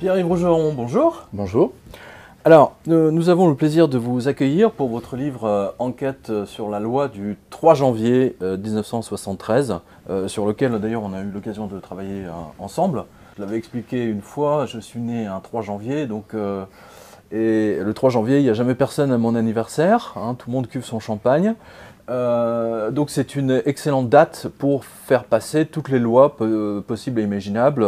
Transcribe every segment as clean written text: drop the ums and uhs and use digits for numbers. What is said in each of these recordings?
Pierre-Yves Rougeron, bonjour. Bonjour. Alors, nous avons le plaisir de vous accueillir pour votre livre Enquête sur la loi du 3 janvier 1973, sur lequel d'ailleurs on a eu l'occasion de travailler ensemble. Je l'avais expliqué une fois, je suis né un 3 janvier, et le 3 janvier, il n'y a jamais personne à mon anniversaire, hein, tout le monde cuve son champagne. Donc c'est une excellente date pour faire passer toutes les lois possibles et imaginables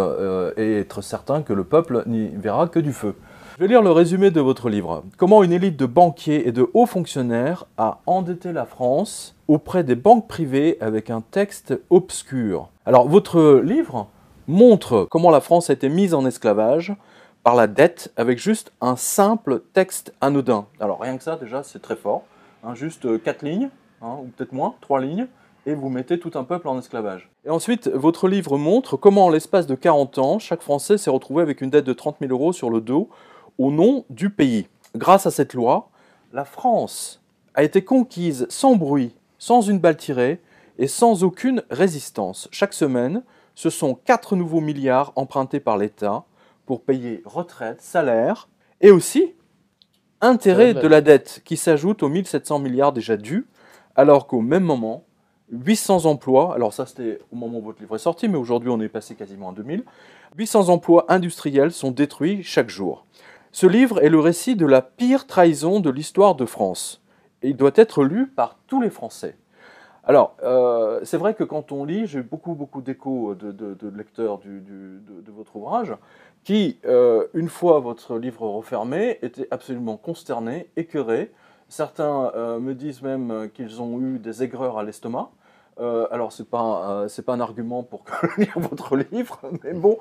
et être certain que le peuple n'y verra que du feu. Je vais lire le résumé de votre livre. Comment une élite de banquiers et de hauts fonctionnaires a endetté la France auprès des banques privées avec un texte obscur. Alors votre livre montre comment la France a été mise en esclavage par la dette avec juste un simple texte anodin. Alors rien que ça déjà c'est très fort, hein, juste 4 lignes. Ou peut-être moins, 3 lignes, et vous mettez tout un peuple en esclavage. Et ensuite, votre livre montre comment, en l'espace de 40 ans, chaque Français s'est retrouvé avec une dette de 30 000 € sur le dos, au nom du pays. Grâce à cette loi, la France a été conquise sans bruit, sans une balle tirée, et sans aucune résistance. Chaque semaine, ce sont 4 nouveaux milliards empruntés par l'État pour payer retraite, salaire, et aussi intérêts de la dette, qui s'ajoute aux 1700 milliards déjà dus, alors qu'au même moment, 800 emplois, alors ça c'était au moment où votre livre est sorti, mais aujourd'hui on est passé quasiment à 2000, 800 emplois industriels sont détruits chaque jour. Ce livre est le récit de la pire trahison de l'histoire de France, et il doit être lu par tous les Français. Alors, c'est vrai que quand on lit, j'ai eu beaucoup d'échos de lecteurs de votre ouvrage, qui, une fois votre livre refermé, étaient absolument consternés, écœurés. Certains me disent même qu'ils ont eu des aigreurs à l'estomac. Alors, c'est pas un argument pour lire votre livre, mais bon.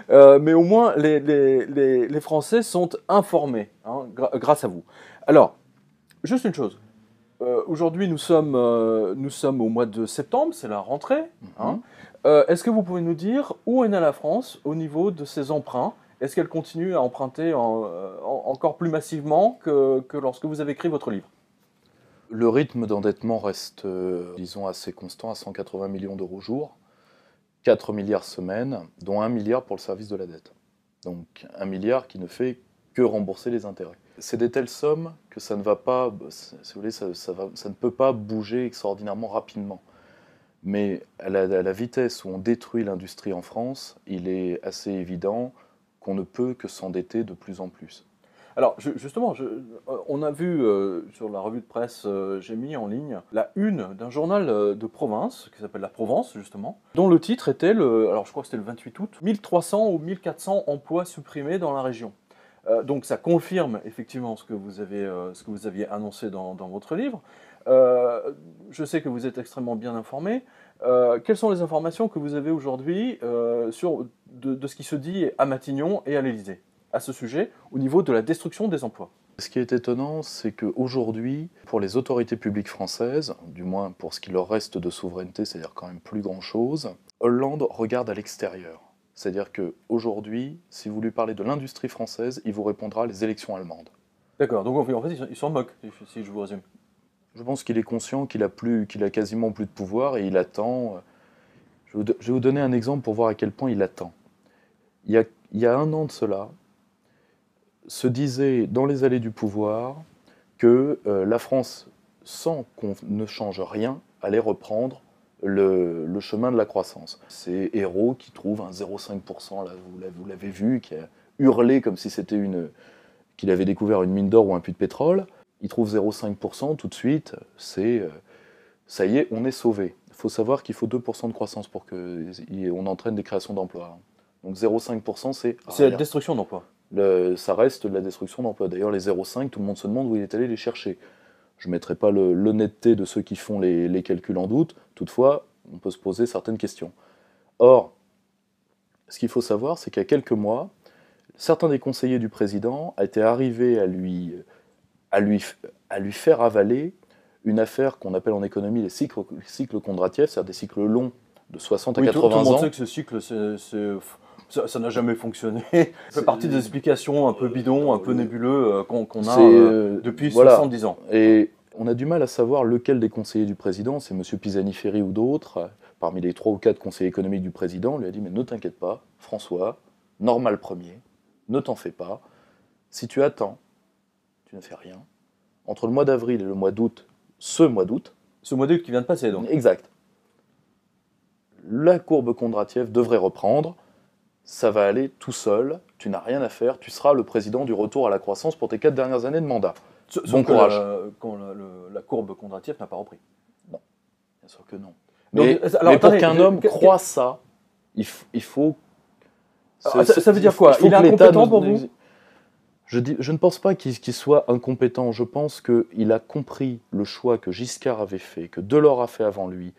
Mais au moins, les Français sont informés, hein, grâce à vous. Alors, juste une chose. Aujourd'hui, nous sommes au mois de septembre, c'est la rentrée. Hein. Est-ce que vous pouvez nous dire où est née la France au niveau de ses emprunts? Est-ce qu'elle continue à emprunter encore plus massivement que lorsque vous avez écrit votre livre? Le rythme d'endettement reste, disons, assez constant à 180 millions d'euros jour, 4 milliards semaine, dont 1 milliard pour le service de la dette. Donc 1 milliard qui ne fait que rembourser les intérêts. C'est des telles sommes que ça ne va pas, si vous voulez, ça ne peut pas bouger extraordinairement rapidement. Mais à la vitesse où on détruit l'industrie en France, il est assez évident qu'on ne peut que s'endetter de plus en plus. Alors justement, on a vu sur la revue de presse, j'ai mis en ligne la une d'un journal de province, qui s'appelle La Provence justement, dont le titre était, alors je crois que c'était le 28 août, 1300 ou 1400 emplois supprimés dans la région. Donc ça confirme effectivement ce que vous aviez annoncé dans votre livre. Je sais que vous êtes extrêmement bien informé. Quelles sont les informations que vous avez aujourd'hui de ce qui se dit à Matignon et à l'Élysée à ce sujet, au niveau de la destruction des emplois? Ce qui est étonnant, c'est qu'aujourd'hui, pour les autorités publiques françaises, du moins pour ce qui leur reste de souveraineté, c'est-à-dire quand même plus grand-chose, Hollande regarde à l'extérieur. C'est-à-dire qu'aujourd'hui, si vous lui parlez de l'industrie française, il vous répondra les élections allemandes. D'accord, donc en fait, il s'en moque, si je vous résume. Je pense qu'il est conscient qu'il a quasiment plus de pouvoir et il attend. Je vais vous donner un exemple pour voir à quel point il attend. Il y a 1 an de cela, se disait dans les allées du pouvoir que la France, sans qu'on ne change rien, allait reprendre le chemin de la croissance. C'est Hérault qui trouve un 0,5%, là, vous l'avez vu, qui a hurlé comme si c'était qu'il avait découvert une mine d'or ou un puits de pétrole. Il trouve 0,5%, tout de suite, ça y est, on est sauvé. Il faut savoir qu'il faut 2% de croissance pour qu'on entraîne des créations d'emplois. Donc 0,5%, c'est la destruction d'emplois. Ça reste de la destruction d'emplois. D'ailleurs, les 0,5, tout le monde se demande où il est allé les chercher. Je ne mettrai pas l'honnêteté de ceux qui font les calculs en doute. Toutefois, on peut se poser certaines questions. Or, ce qu'il faut savoir, c'est qu'il y a quelques mois, certains des conseillers du président étaient arrivés à lui faire avaler une affaire qu'on appelle en économie les cycles Kondratiev, c'est-à-dire des cycles longs de 60 à 80 ans. Tout le monde sait que ce cycle, ça n'a jamais fonctionné. Ça fait partie des explications un peu bidons, un peu nébuleux qu'on a depuis 70 ans. Et on a du mal à savoir lequel des conseillers du président, c'est M. Pisani-Ferry ou d'autres, parmi les 3 ou 4 conseillers économiques du président, lui a dit « Mais ne t'inquiète pas, François, normal premier, ne t'en fais pas. Si tu attends, tu ne fais rien. Entre le mois d'avril et le mois d'août, ce mois d'août, Ce mois d'août qui vient de passer, donc. exact, la courbe Kondratiev devrait reprendre, ça va aller tout seul, tu n'as rien à faire, tu seras le président du retour à la croissance pour tes 4 dernières années de mandat. Bon courage. Quand la courbe Kondratiev n'a pas repris. Bien sûr que non. Donc, Mais, alors, mais pour attendez, qu'un homme croie ça, il faut... ça veut dire quoi? faut Il est que l'État incompétent pour vous? Je ne pense pas qu'il soit incompétent. Je pense qu'il a compris le choix que Giscard avait fait, que Delors a fait avant lui,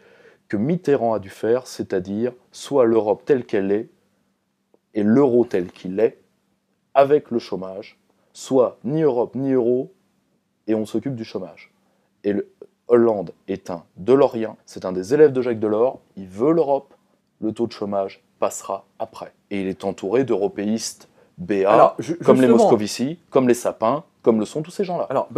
que Mitterrand a dû faire, c'est-à-dire soit l'Europe telle qu'elle est et l'euro tel qu'il est, avec le chômage, soit ni Europe ni euro et on s'occupe du chômage. Et Hollande est un Delorien, c'est un des élèves de Jacques Delors, il veut l'Europe, le taux de chômage passera après. Et il est entouré d'européistes BA, Alors, comme les justement- Moscovici, comme les Sapins, comme le sont tous ces gens-là. Alors,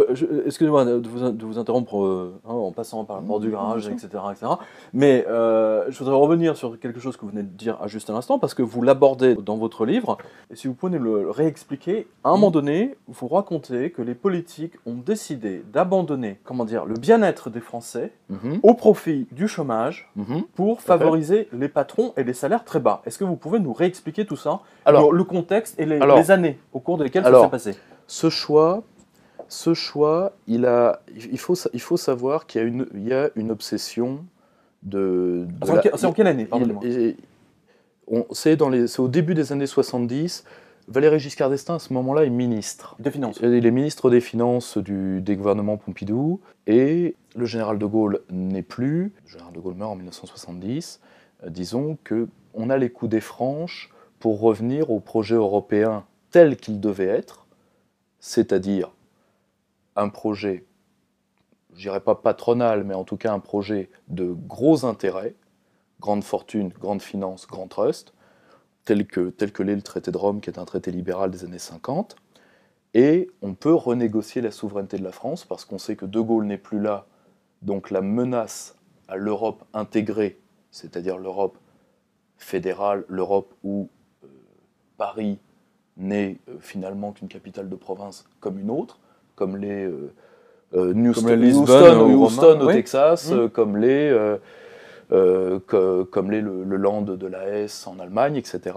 excusez-moi de vous interrompre en passant par la porte du garage, bien etc., etc. Mais je voudrais revenir sur quelque chose que vous venez de dire à juste un instant, parce que vous l'abordez dans votre livre. Et si vous pouvez nous le réexpliquer, à un moment donné, vous racontez que les politiques ont décidé d'abandonner, comment dire, le bien-être des Français Mhm, au profit du chômage mhm. pour fait. favoriser les patrons et les salaires très bas. Est-ce que vous pouvez nous réexpliquer tout ça, Alors, le contexte et alors- les années au cours desquelles ça alors, s'est passé? ce choix, il faut savoir qu'il y a une obsession de C'est en quelle année, pardonnez-moi? c'est au début des années 70. Valéry Giscard d'Estaing, à ce moment-là, est ministre. Des finances. Il est ministre des Finances des gouvernements Pompidou, et le général de Gaulle n'est plus. Le général de Gaulle meurt en 1970. Disons qu'on a les coudées franches pour revenir au projet européen tel qu'il devait être, c'est-à-dire un projet, je dirais pas patronal, mais en tout cas un projet de gros intérêts, grande fortune, grande finance, grand trust, tel que l'est le traité de Rome, qui est un traité libéral des années 50. Et on peut renégocier la souveraineté de la France, parce qu'on sait que De Gaulle n'est plus là, donc la menace à l'Europe intégrée, c'est-à-dire l'Europe fédérale, l'Europe où Paris n'est finalement qu'une capitale de province comme une autre, comme les Houston au oui. Texas, comme l'est le Land de la Hesse en Allemagne, etc.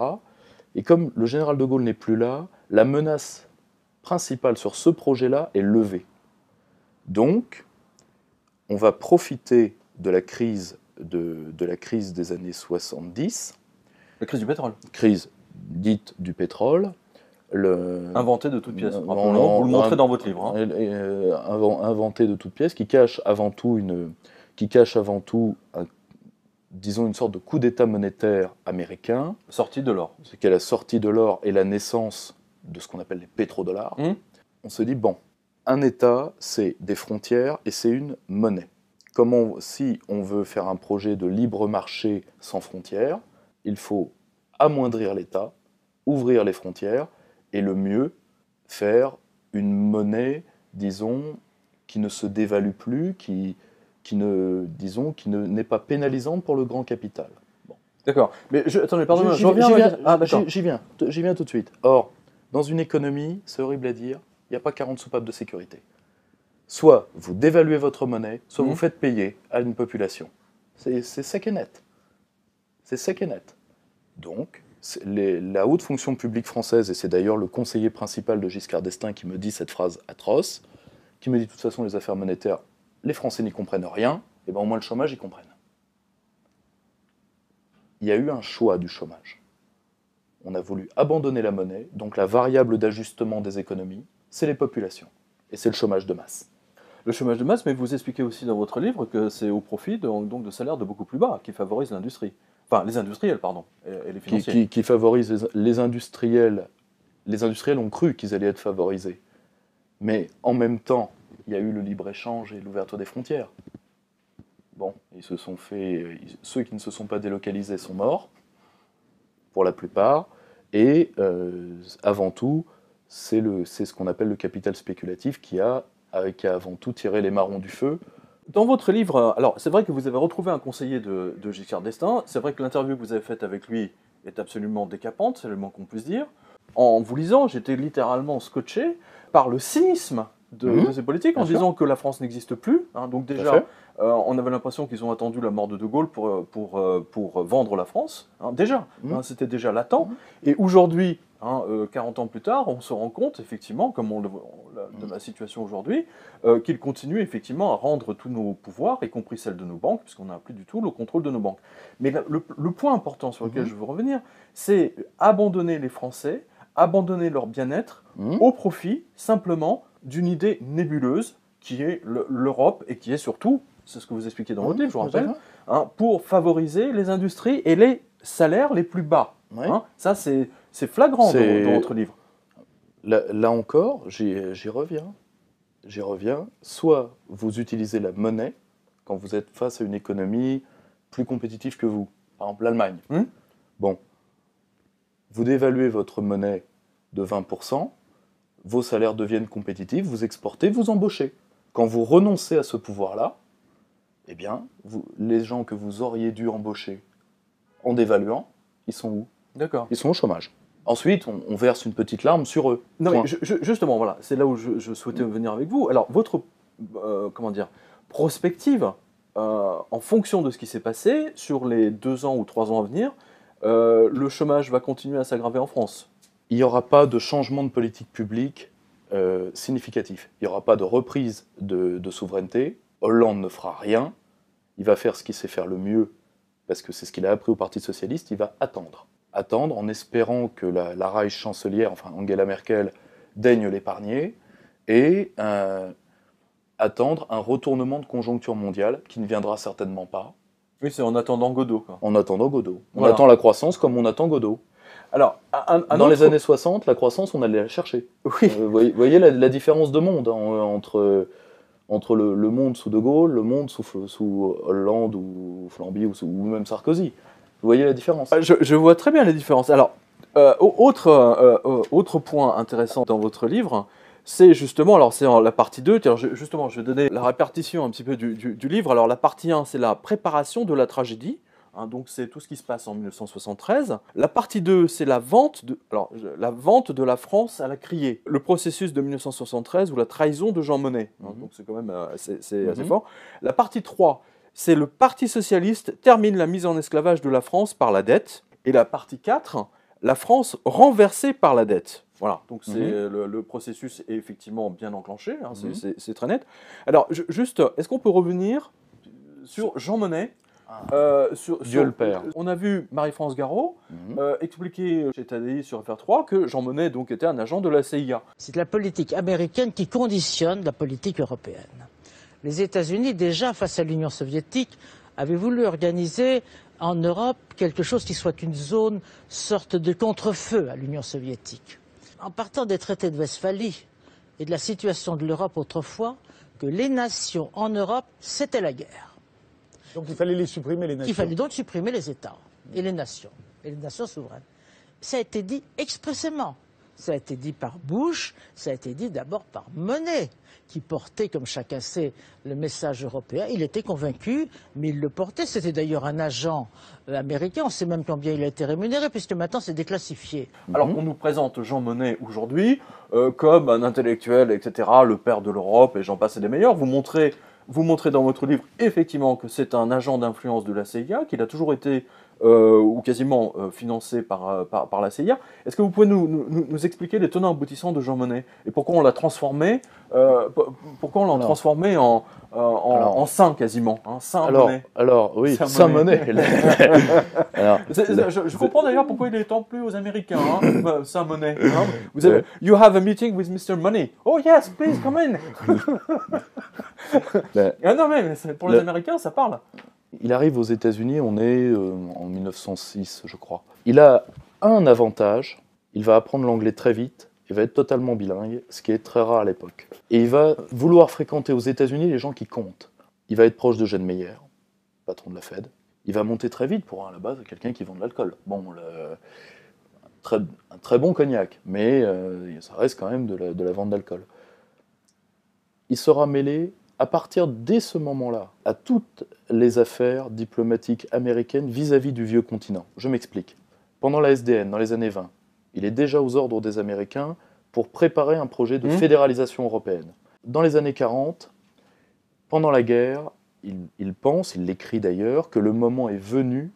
Et comme le général de Gaulle n'est plus là, la menace principale sur ce projet-là est levée. Donc, on va profiter de la crise des années 70, La crise du pétrole. crise dite du pétrole, Inventé de toutes pièces. vous Vous le montrez dans votre livre. inventé de toutes pièces, qui cache avant tout disons une sorte de coup d'État monétaire américain, Sortie de l'or. c'est qu'à la sortie de l'or et la naissance de ce qu'on appelle les pétrodollars, on se dit, bon, un État, c'est des frontières et c'est une monnaie. Si on veut faire un projet de libre marché sans frontières, il faut amoindrir l'État, ouvrir les frontières, et le mieux, faire une monnaie, disons, qui ne se dévalue plus, qui n'est pas pénalisante pour le grand capital. Bon. D'accord. Mais attendez, pardonnez-moi, J'y je reviens. viens, j'y viens tout de suite. Or, dans une économie, c'est horrible à dire, il n'y a pas 40 soupapes de sécurité. Soit vous dévaluez votre monnaie, soit vous faites payer à une population. C'est sec et net. C'est sec et net. Donc, la haute fonction publique française, et c'est d'ailleurs le conseiller principal de Giscard d'Estaing qui me dit cette phrase atroce, qui me dit de toute façon les affaires monétaires, les Français n'y comprennent rien, et bien au moins le chômage, ils comprennent. Il y a eu un choix du chômage. On a voulu abandonner la monnaie, donc la variable d'ajustement des économies, c'est les populations, et c'est le chômage de masse. Le chômage de masse, mais vous expliquez aussi dans votre livre que c'est au profit donc de salaires de beaucoup plus bas qui favorisent l'industrie. Enfin, les industriels, pardon, et les financiers. Qui favorisent les industriels. Les industriels ont cru qu'ils allaient être favorisés. Mais en même temps, il y a eu le libre-échange et l'ouverture des frontières. Bon, ceux qui ne se sont pas délocalisés sont morts, pour la plupart, et avant tout, c'est ce qu'on appelle le capital spéculatif qui a avant tout tiré les marrons du feu. Dans votre livre, alors c'est vrai que vous avez retrouvé un conseiller de Giscard d'Estaing, c'est vrai que l'interview que vous avez faite avec lui est absolument décapante, c'est le moins qu'on puisse dire. En vous lisant, j'étais littéralement scotché par le cynisme de ces politiques, en disant que la France n'existe plus. Hein. Donc déjà, on avait l'impression qu'ils ont attendu la mort de De Gaulle pour vendre la France. Hein. Déjà, c'était déjà latent. Et aujourd'hui, 40 ans plus tard, on se rend compte, effectivement, comme de la situation aujourd'hui, qu'ils continuent effectivement à rendre tous nos pouvoirs, y compris celles de nos banques, puisqu'on n'a plus du tout le contrôle de nos banques. Mais le point important sur lequel je veux revenir, c'est abandonner les Français, abandonner leur bien-être au profit, simplement, d'une idée nébuleuse qui est l'Europe et qui est surtout, c'est ce que vous expliquez dans votre livre, je vous rappelle, pour favoriser les industries et les salaires les plus bas. Ça, c'est flagrant dans votre livre. Là encore, j'y reviens. J'y reviens. Soit vous utilisez la monnaie quand vous êtes face à une économie plus compétitive que vous. Par exemple, l'Allemagne. Bon, vous dévaluez votre monnaie de 20%, vos salaires deviennent compétitifs, vous exportez, vous embauchez. Quand vous renoncez à ce pouvoir-là, eh bien, les gens que vous auriez dû embaucher en dévaluant, ils sont où? D'accord. Ils sont au chômage. Ensuite, on verse une petite larme sur eux. Non, mais justement, voilà, c'est là où je souhaitais venir avec vous. Alors, votre prospective, en fonction de ce qui s'est passé, sur les 2 ans ou 3 ans à venir, le chômage va continuer à s'aggraver en France. Il n'y aura pas de changement de politique publique significatif. Il n'y aura pas de reprise de souveraineté. Hollande ne fera rien. Il va faire ce qu'il sait faire le mieux, parce que c'est ce qu'il a appris au Parti Socialiste. Il va attendre. Attendre en espérant que la Reichschancelière, enfin Angela Merkel, daigne l'épargner, et attendre un retournement de conjoncture mondiale qui ne viendra certainement pas. Oui, c'est en attendant Godot, quoi. En attendant Godot. On attend la croissance comme on attend Godot. Alors, dans les années 60, la croissance, on allait la chercher. Oui. Vous voyez la différence de monde entre le monde sous De Gaulle, le monde sous Hollande ou Flamby ou même Sarkozy. Vous voyez la différence? Je vois très bien les différences. Alors, autre point intéressant dans votre livre, c'est justement, alors c'est la partie 2, justement je vais donner la répartition un petit peu du livre. Alors la partie 1, c'est la préparation de la tragédie. Donc c'est tout ce qui se passe en 1973. La partie 2, c'est la vente de la France à la criée. Le processus de 1973 ou la trahison de Jean Monnet. Donc c'est quand même assez fort. La partie 3, c'est le Parti Socialiste termine la mise en esclavage de la France par la dette. Et la partie 4, la France renversée par la dette. Voilà, donc le processus est effectivement bien enclenché, c'est très net. Alors juste, est-ce qu'on peut revenir sur Jean Monnet? Dieu le Père. On a vu Marie-France Garot expliquer chez Tadei sur FR3 que Jean Monnet donc, était un agent de la CIA. C'est la politique américaine qui conditionne la politique européenne. Les États-Unis, déjà face à l'Union soviétique, avaient voulu organiser en Europe quelque chose qui soit une zone, sorte de contre-feu à l'Union soviétique. En partant des traités de Westphalie et de la situation de l'Europe autrefois, que les nations en Europe, c'était la guerre. Donc il fallait les supprimer, les nations. Il fallait donc supprimer les États et les nations souveraines. Ça a été dit expressément. Ça a été dit par Bush, ça a été dit d'abord par Monnet, qui portait, comme chacun sait, le message européen. Il était convaincu, mais il le portait. C'était d'ailleurs un agent américain. On sait même combien il a été rémunéré, puisque maintenant c'est déclassifié. Alors on nous présente Jean Monnet aujourd'hui comme un intellectuel, etc., le père de l'Europe, et j'en passe et des meilleurs. Vous montrez dans votre livre, effectivement, que c'est un agent d'influence de la CIA, qu'il a toujours été, ou quasiment, financé par la CIA. Est-ce que vous pouvez nous expliquer les tenants aboutissants de Jean Monnet et pourquoi on l'a transformé, transformé en saint, quasiment, saint Monnet? Alors, oui, saint Monnet. Je comprends d'ailleurs pourquoi il est tant plus aux Américains, saint Monnet. Vous avez, you have a meeting with Mr. Money. Oh yes, please come in. Non mais pour les Américains, ça parle. Il arrive aux États-Unis, on est en 1906, je crois. Il a un avantage, il va apprendre l'anglais très vite, il va être totalement bilingue, ce qui est très rare à l'époque. Et il va vouloir fréquenter aux États-Unis les gens qui comptent. Il va être proche de Gene Meyer, patron de la Fed. Il va monter très vite pour, à la base, quelqu'un qui vend de l'alcool. Bon, un très bon cognac, mais ça reste quand même de la vente d'alcool. Il sera mêlé, à partir dès ce moment-là, à toutes les affaires diplomatiques américaines vis-à-vis du vieux continent. Je m'explique. Pendant la SDN, dans les années 20, Il est déjà aux ordres des Américains pour préparer un projet de Mmh. fédéralisation européenne. Dans les années 40, pendant la guerre, il pense, il l'écrit d'ailleurs, que le moment est venu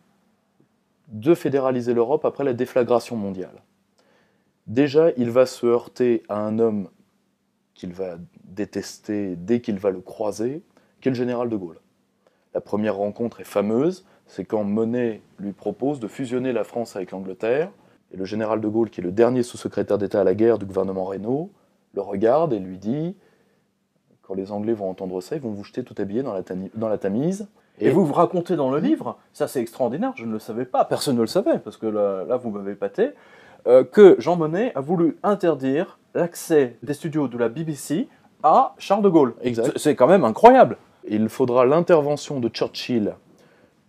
de fédéraliser l'Europe après la déflagration mondiale. Déjà, il va se heurter à un homme qu'il va détester dès qu'il va le croiser, qui est le général de Gaulle. La première rencontre est fameuse, c'est quand Monnet lui propose de fusionner la France avec l'Angleterre, et le général de Gaulle, qui est le dernier sous-secrétaire d'État à la guerre du gouvernement Reynaud, le regarde et lui dit « Quand les Anglais vont entendre ça, ils vont vous jeter tout habillé dans la Tamise. » Et vous racontez dans le livre, ça c'est extraordinaire, je ne le savais pas, personne ne le savait, parce que là vous m'avez épaté, que Jean Monnet a voulu interdire l'accès des studios de la BBC à Charles de Gaulle. Exact. C'est quand même incroyable. Il faudra l'intervention de Churchill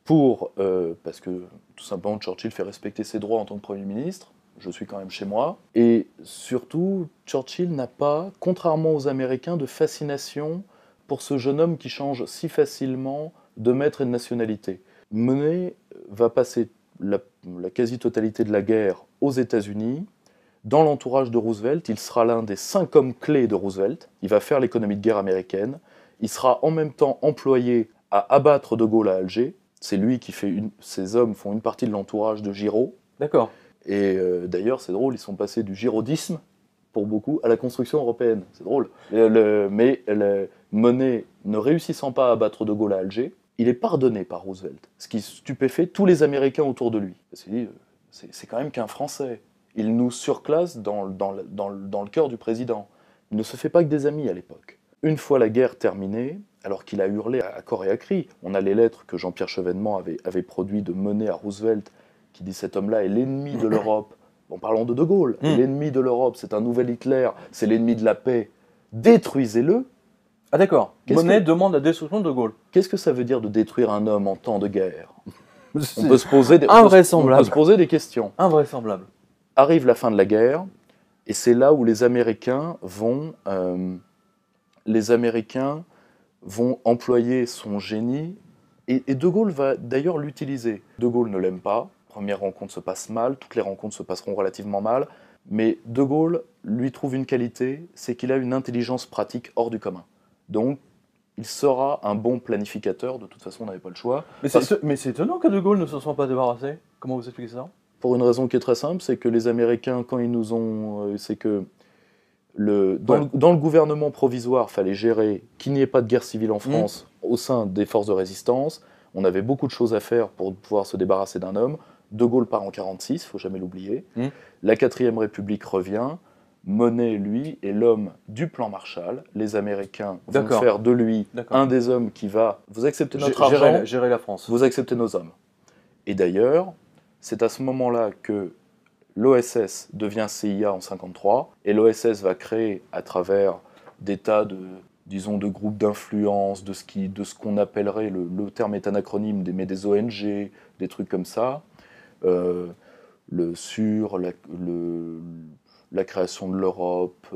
parce que tout simplement Churchill fait respecter ses droits en tant que Premier ministre, je suis quand même chez moi, et surtout Churchill n'a pas, contrairement aux Américains, de fascination pour ce jeune homme qui change si facilement de maître et de nationalité. Monnet va passer la quasi-totalité de la guerre aux États-Unis. Dans l'entourage de Roosevelt, il sera l'un des 5 hommes clés de Roosevelt. Il va faire l'économie de guerre américaine. Il sera en même temps employé à abattre de Gaulle à Alger. C'est lui qui fait ces hommes font une partie de l'entourage de Giraud. D'accord. Et d'ailleurs, c'est drôle, ils sont passés du girodisme, pour beaucoup, à la construction européenne. C'est drôle. Mais Monnet, ne réussissant pas à abattre de Gaulle à Alger, il est pardonné par Roosevelt, ce qui stupéfait tous les Américains autour de lui. Parce qu'il dit, c'est quand même qu'un Français. Il nous surclasse dans le cœur du président. Il ne se fait pas que des amis à l'époque. Une fois la guerre terminée, alors qu'il a hurlé à corps et à cri, on a les lettres que Jean-Pierre Chevènement avait produites de Monnet à Roosevelt, qui dit cet homme-là est l'ennemi de l'Europe. Bon, parlons de Gaulle. L'ennemi de l'Europe, c'est un nouvel Hitler, c'est l'ennemi de la paix. Détruisez-le. Ah d'accord, Monnet demande la destruction de De Gaulle. Qu'est-ce que ça veut dire de détruire un homme en temps de guerre? On peut se poser des questions. Invraisemblable. Arrive la fin de la guerre, et c'est là où les Américains vont employer son génie, et De Gaulle va d'ailleurs l'utiliser. De Gaulle ne l'aime pas, première rencontre se passe mal, toutes les rencontres se passeront relativement mal, mais De Gaulle lui trouve une qualité, c'est qu'il a une intelligence pratique hors du commun. Donc, il sera un bon planificateur, de toute façon on n'avait pas le choix. Mais c'est étonnant que De Gaulle ne se soit pas débarrassé. Comment vous expliquez ça? Pour une raison qui est très simple, c'est que les Américains, quand ils nous ont... c'est que dans le gouvernement provisoire, il fallait gérer qu'il n'y ait pas de guerre civile en France au sein des forces de résistance. On avait beaucoup de choses à faire pour pouvoir se débarrasser d'un homme. De Gaulle part en 1946, il ne faut jamais l'oublier. La 4e République revient. Monnet, lui, est l'homme du plan Marshall. Les Américains vont faire de lui un des hommes qui va... Vous acceptez notre argent, gérer la France. Vous acceptez nos hommes. Et d'ailleurs, c'est à ce moment-là que l'OSS devient CIA en 1953, et l'OSS va créer, à travers des tas de, disons, de groupes d'influence, de ce qu'on appellerait, le terme est anacronyme, mais des ONG, des trucs comme ça, la création de l'Europe,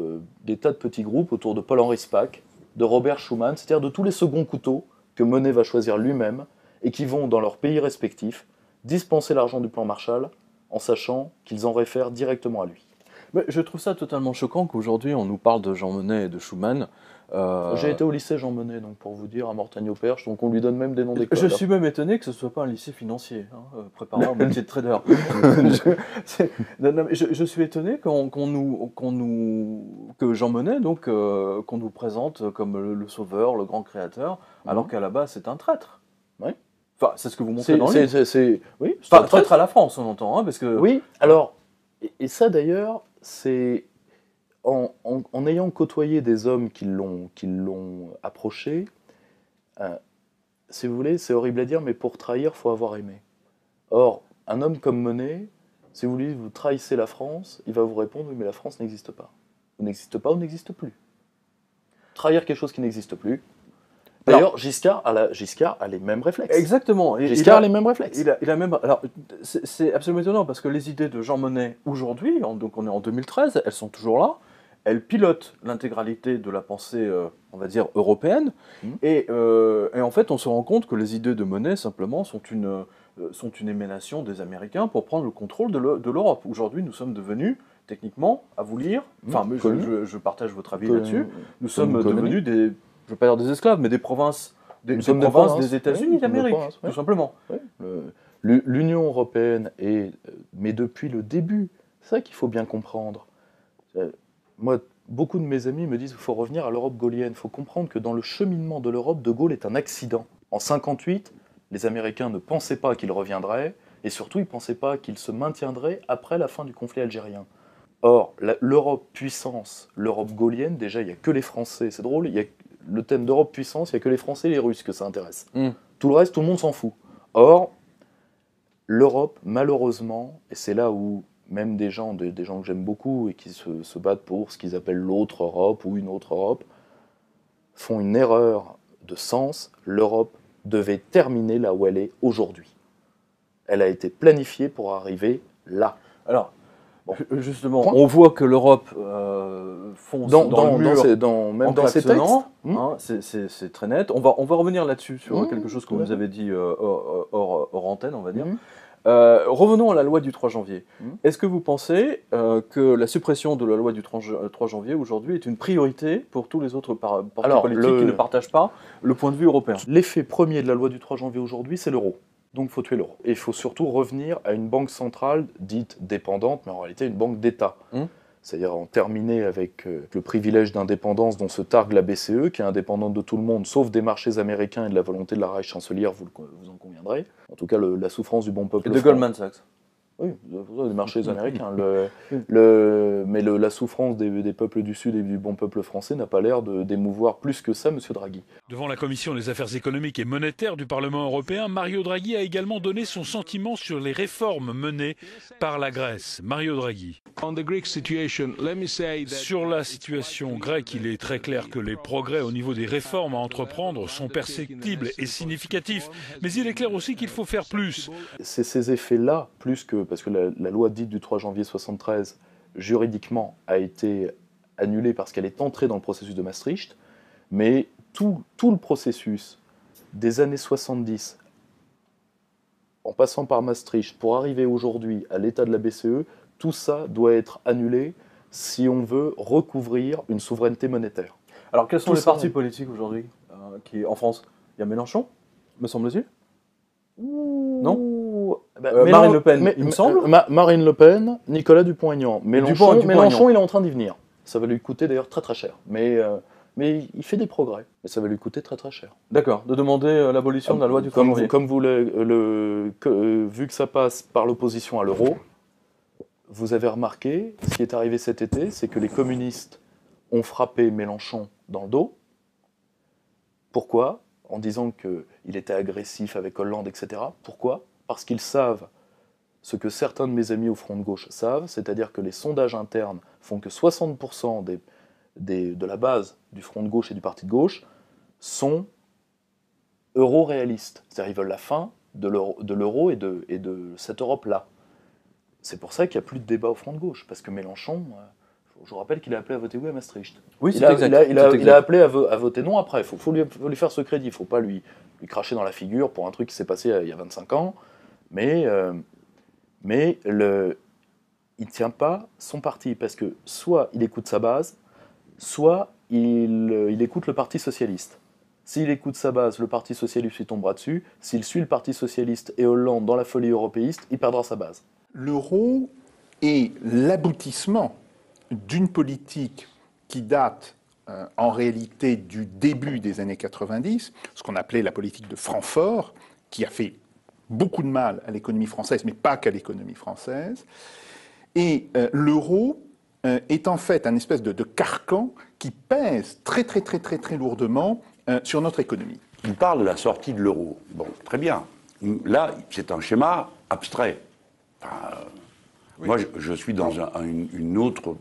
des tas de petits groupes autour de Paul-Henri Spaak, de Robert Schuman, c'est-à-dire de tous les seconds couteaux que Monnet va choisir lui-même, et qui vont, dans leurs pays respectifs, dispenser l'argent du plan Marshall en sachant qu'ils en réfèrent directement à lui. Mais je trouve ça totalement choquant qu'aujourd'hui on nous parle de Jean Monnet et de Schuman. J'ai été au lycée Jean Monnet, donc pour vous dire, à Mortagne-au-Perche, donc on lui donne même des noms d'école. Je suis même étonné que ce ne soit pas un lycée financier, préparant au métier de trader. Je suis étonné que Jean Monnet, donc, qu'on nous présente comme le sauveur, le grand créateur, alors qu'à la base c'est un traître. Oui. Enfin, c'est ce que vous montrez dans le livre. Oui, enfin, traître à la France, on entend, parce que... Oui, alors, et ça d'ailleurs, c'est... En ayant côtoyé des hommes qui l'ont approché, si vous voulez, c'est horrible à dire, mais pour trahir, il faut avoir aimé. Or, un homme comme Monnet, si vous voulez, vous trahissez la France, il va vous répondre, oui, mais la France n'existe pas. Ou n'existe pas ou n'existe plus. Trahir quelque chose qui n'existe plus. D'ailleurs, Giscard a les mêmes réflexes. Exactement. Giscard a les mêmes réflexes. Il a même. Alors, c'est absolument étonnant parce que les idées de Jean Monnet aujourd'hui, donc on est en 2013, elles sont toujours là. Elles pilotent l'intégralité de la pensée, on va dire, européenne. Et en fait, on se rend compte que les idées de Monnet, simplement, sont sont une émanation des Américains pour prendre le contrôle de l'Europe. Aujourd'hui, nous sommes devenus, techniquement, à vous lire, enfin, je partage votre avis là-dessus, nous sommes devenus des, je ne veux pas dire des esclaves, mais des provinces, des provinces des États-Unis d'Amérique, tout simplement. Oui. L'Union européenne, mais depuis le début, c'est ça qu'il faut bien comprendre. Moi, beaucoup de mes amis me disent qu'il faut revenir à l'Europe gaullienne. Il faut comprendre que dans le cheminement de l'Europe, De Gaulle est un accident. En 1958, les Américains ne pensaient pas qu'il reviendrait, et surtout, ils ne pensaient pas qu'il se maintiendrait après la fin du conflit algérien. Or, l'Europe puissance, l'Europe gaullienne, déjà, il n'y a que les Français. C'est drôle, il y a le thème d'Europe puissance, il n'y a que les Français et les Russes que ça intéresse. Tout le reste, tout le monde s'en fout. Or, l'Europe, malheureusement, et c'est là où même des gens que j'aime beaucoup et qui se battent pour ce qu'ils appellent l'autre Europe ou une autre Europe, font une erreur de sens. L'Europe devait terminer là où elle est aujourd'hui. Elle a été planifiée pour arriver là. Alors, justement, on voit que l'Europe fonce dans le mur, même dans ces textes. Hein, c'est très net. On va revenir là-dessus, sur quelque chose que vous nous avez dit hors antenne, on va dire. Revenons à la loi du 3 janvier. Est-ce que vous pensez que la suppression de la loi du 3 janvier aujourd'hui est une priorité pour tous les autres partis politiques qui ne partagent pas le point de vue européen? L'effet premier de la loi du 3 janvier aujourd'hui, c'est l'euro. Donc il faut tuer l'euro. Et il faut surtout revenir à une banque centrale dite dépendante, mais en réalité une banque d'État. C'est-à-dire en terminer avec le privilège d'indépendance dont se targue la BCE, qui est indépendante de tout le monde, sauf des marchés américains et de la volonté de la Reichschancelière, vous en conviendrez. En tout cas, la souffrance du bon peuple. Et de Goldman Sachs. Oui, des marchés américains. Mais la souffrance des peuples du Sud et du bon peuple français n'a pas l'air d'émouvoir plus que ça M. Draghi. Devant la Commission des affaires économiques et monétaires du Parlement européen, Mario Draghi a également donné son sentiment sur les réformes menées par la Grèce. Mario Draghi. Sur la situation grecque, il est très clair que les progrès au niveau des réformes à entreprendre sont perceptibles et significatifs. Mais il est clair aussi qu'il faut faire plus. C'est ces effets-là, plus que... Parce que la loi dite du 3 janvier 1973, juridiquement, a été annulée parce qu'elle est entrée dans le processus de Maastricht. Mais tout le processus des années 70, en passant par Maastricht, pour arriver aujourd'hui à l'état de la BCE, tout ça doit être annulé si on veut recouvrir une souveraineté monétaire. Alors quels sont les partis politiques aujourd'hui en France? Il y a Mélenchon, me semble-t-il? Non, Marine Le Pen, il me semble. Marine Le Pen, Nicolas Dupont-Aignan. Mélenchon, il est en train d'y venir. Ça va lui coûter d'ailleurs très très cher. Mais il fait des progrès. Mais ça va lui coûter très très cher. D'accord, de demander l'abolition de la loi du 3 janvier. Vu que ça passe par l'opposition à l'euro, vous avez remarqué, ce qui est arrivé cet été, c'est que les communistes ont frappé Mélenchon dans le dos. Pourquoi ? En disant qu'il était agressif avec Hollande, etc. Pourquoi ? Parce qu'ils savent ce que certains de mes amis au Front de gauche savent, c'est-à-dire que les sondages internes font que 60% de la base du Front de gauche et du Parti de gauche sont euro-réalistes. C'est-à-dire qu'ils veulent la fin de l'euro et de cette Europe-là. C'est pour ça qu'il n'y a plus de débat au Front de gauche, parce que Mélenchon... Je vous rappelle qu'il a appelé à voter oui à Maastricht. Oui, c'est exact. Il a appelé à voter non après. Il faut lui faire ce crédit. Il ne faut pas lui cracher dans la figure pour un truc qui s'est passé il y a 25 ans. Mais il ne tient pas son parti. Parce que soit il écoute sa base, soit il écoute le Parti Socialiste. S'il écoute sa base, le Parti Socialiste lui tombera dessus. S'il suit le Parti Socialiste et Hollande dans la folie européiste, il perdra sa base. L'euro est l'aboutissement d'une politique qui date en réalité du début des années 90, ce qu'on appelait la politique de Francfort, qui a fait beaucoup de mal à l'économie française, mais pas qu'à l'économie française. Et l'euro est en fait un espèce de carcan qui pèse très très très très très lourdement sur notre économie. Il parle de la sortie de l'euro. Bon, très bien. Là, c'est un schéma abstrait. Enfin, oui. Moi, je suis dans une autre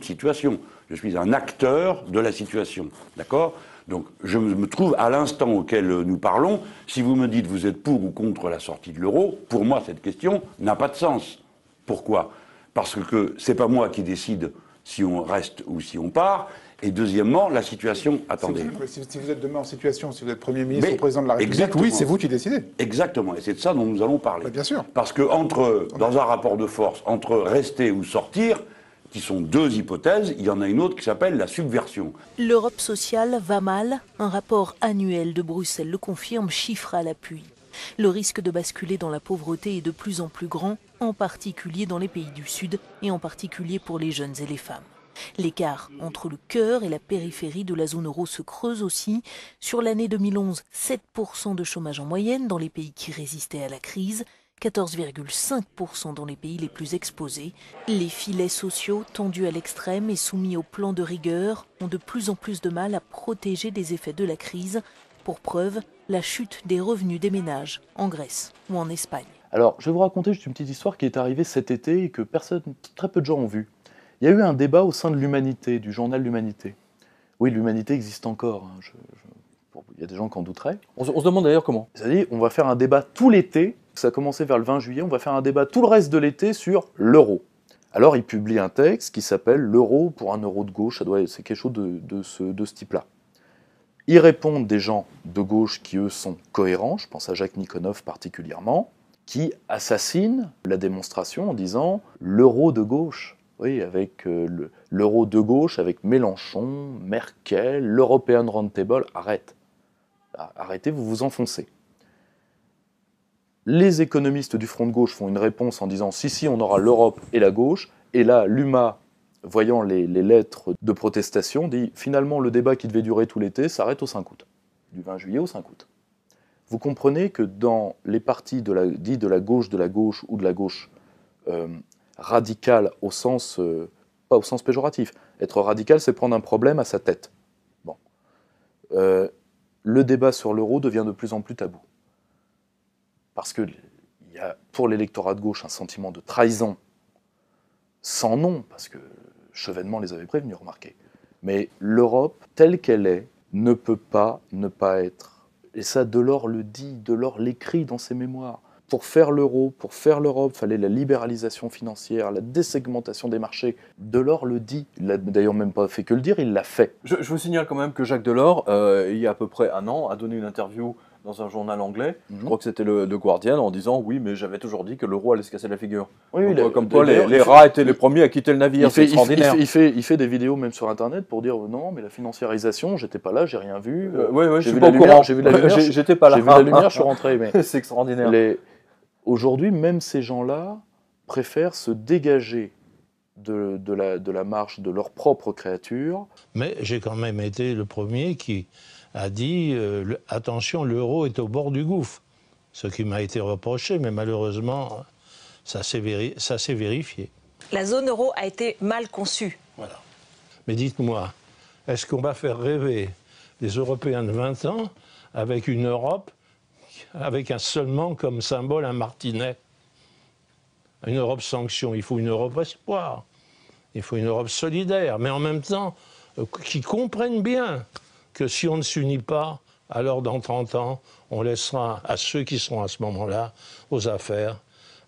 situation. Je suis un acteur de la situation. D'accord ? Donc, je me trouve à l'instant auquel nous parlons. Si vous me dites vous êtes pour ou contre la sortie de l'euro, pour moi, cette question n'a pas de sens. Pourquoi ? Parce que c'est pas moi qui décide si on reste ou si on part. Et deuxièmement, la situation... Attendez. Si vous êtes demain en situation, si vous êtes Premier ministre Mais ou Président de la République, exactement. oui, c'est vous qui décidez. Exactement, et c'est de ça dont nous allons parler. Bien sûr. Parce que dans un rapport de force, entre rester ou sortir, qui sont deux hypothèses, il y en a une autre qui s'appelle la subversion. L'Europe sociale va mal. Un rapport annuel de Bruxelles le confirme, chiffre à l'appui. Le risque de basculer dans la pauvreté est de plus en plus grand, en particulier dans les pays du Sud et en particulier pour les jeunes et les femmes. L'écart entre le cœur et la périphérie de la zone euro se creuse aussi. Sur l'année 2011, 7% de chômage en moyenne dans les pays qui résistaient à la crise, 14,5% dans les pays les plus exposés. Les filets sociaux, tendus à l'extrême et soumis au plan de rigueur, ont de plus en plus de mal à protéger des effets de la crise. Pour preuve, la chute des revenus des ménages en Grèce ou en Espagne. Alors, je vais vous raconter juste une petite histoire qui est arrivée cet été et que très peu de gens ont vue. Il y a eu un débat au sein de l'Humanité, du journal L'Humanité. Oui, l'Humanité existe encore. Il y a des gens qui en douteraient. On se demande d'ailleurs comment. C'est-à-dire, on va faire un débat tout l'été. Ça a commencé vers le 20 juillet. On va faire un débat tout le reste de l'été sur l'euro. Alors, il publie un texte qui s'appelle « L'euro pour un euro de gauche ». C'est quelque chose de ce type-là. Ils répondent des gens de gauche qui, eux, sont cohérents. Je pense à Jacques Nikonov particulièrement, qui assassinent la démonstration en disant « l'euro de gauche ». Oui, avec l'euro de gauche, avec Mélenchon, Merkel, l'European Roundtable, arrêtez, vous vous enfoncez. Les économistes du front de gauche font une réponse en disant si, on aura l'Europe et la gauche, et là, l'UMA, voyant les lettres de protestation, dit finalement le débat qui devait durer tout l'été s'arrête au 5 août, du 20 juillet au 5 août. Vous comprenez que dans les partis dits de la gauche ou de la gauche radical au sens, pas au sens péjoratif. Être radical, c'est prendre un problème à sa tête. Bon. Le débat sur l'euro devient de plus en plus tabou. Parce qu'il y a pour l'électorat de gauche un sentiment de trahison sans nom, parce que Chevènement les avait prévenus, remarquez. Mais l'Europe, telle qu'elle est, ne peut pas ne pas être. Et ça, Delors le dit, Delors l'écrit dans ses mémoires. Pour faire l'euro, pour faire l'Europe, il fallait la libéralisation financière, la désegmentation des marchés. Delors le dit. Il n'a d'ailleurs même pas fait que le dire, il l'a fait. Je vous signale quand même que Jacques Delors, il y a à peu près un an, a donné une interview dans un journal anglais, je crois que c'était le Guardian, en disant « Oui, mais j'avais toujours dit que l'euro allait se casser la figure. » Comme quoi, les rats étaient les premiers à quitter le navire, c'est extraordinaire. Il fait des vidéos même sur Internet pour dire « Non, mais la financiarisation, j'étais pas là, j'ai rien vu. Oui, je suis pas au courant. J'ai vu la lumière, j'étais pas là. J'ai vu la lumière, je suis rentré. » C'est extraordinaire. Aujourd'hui, même ces gens-là préfèrent se dégager de la marche de leur propre créature. Mais j'ai quand même été le premier qui a dit attention, l'euro est au bord du gouffre. Ce qui m'a été reproché, mais malheureusement, ça s'est vérifié. La zone euro a été mal conçue. Voilà. Mais dites-moi, est-ce qu'on va faire rêver les Européens de 20 ans avec une Europe avec seulement comme symbole un martinet? Une Europe sanction, il faut une Europe espoir, il faut une Europe solidaire, mais en même temps, qui comprennent bien que si on ne s'unit pas, alors dans 30 ans, on laissera à ceux qui seront à ce moment-là aux affaires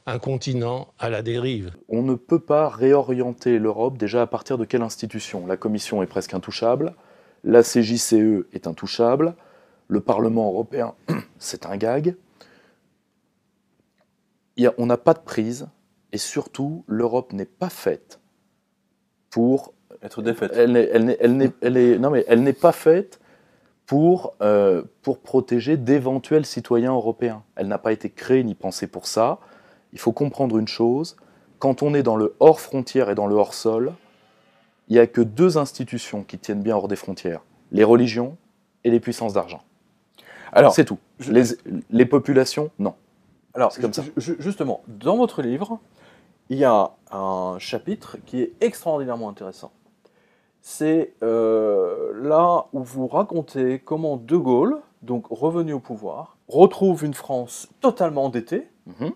un continent à la dérive. On ne peut pas réorienter l'Europe déjà à partir de quelle institution? La Commission est presque intouchable, la CJCE est intouchable, le Parlement européen, c'est un gag. On n'a pas de prise, et surtout, l'Europe n'est pas faite pour être défaite. Elle n'est pas faite pour protéger d'éventuels citoyens européens. Elle n'a pas été créée ni pensée pour ça. Il faut comprendre une chose, quand on est dans le hors-frontière et dans le hors-sol, il n'y a que deux institutions qui tiennent bien hors des frontières, les religions et les puissances d'argent. Alors, c'est tout. Les populations, non. Alors, c'est comme ça. Justement, dans votre livre, il y a un chapitre qui est extraordinairement intéressant. C'est là où vous racontez comment De Gaulle, donc revenu au pouvoir, retrouve une France totalement endettée,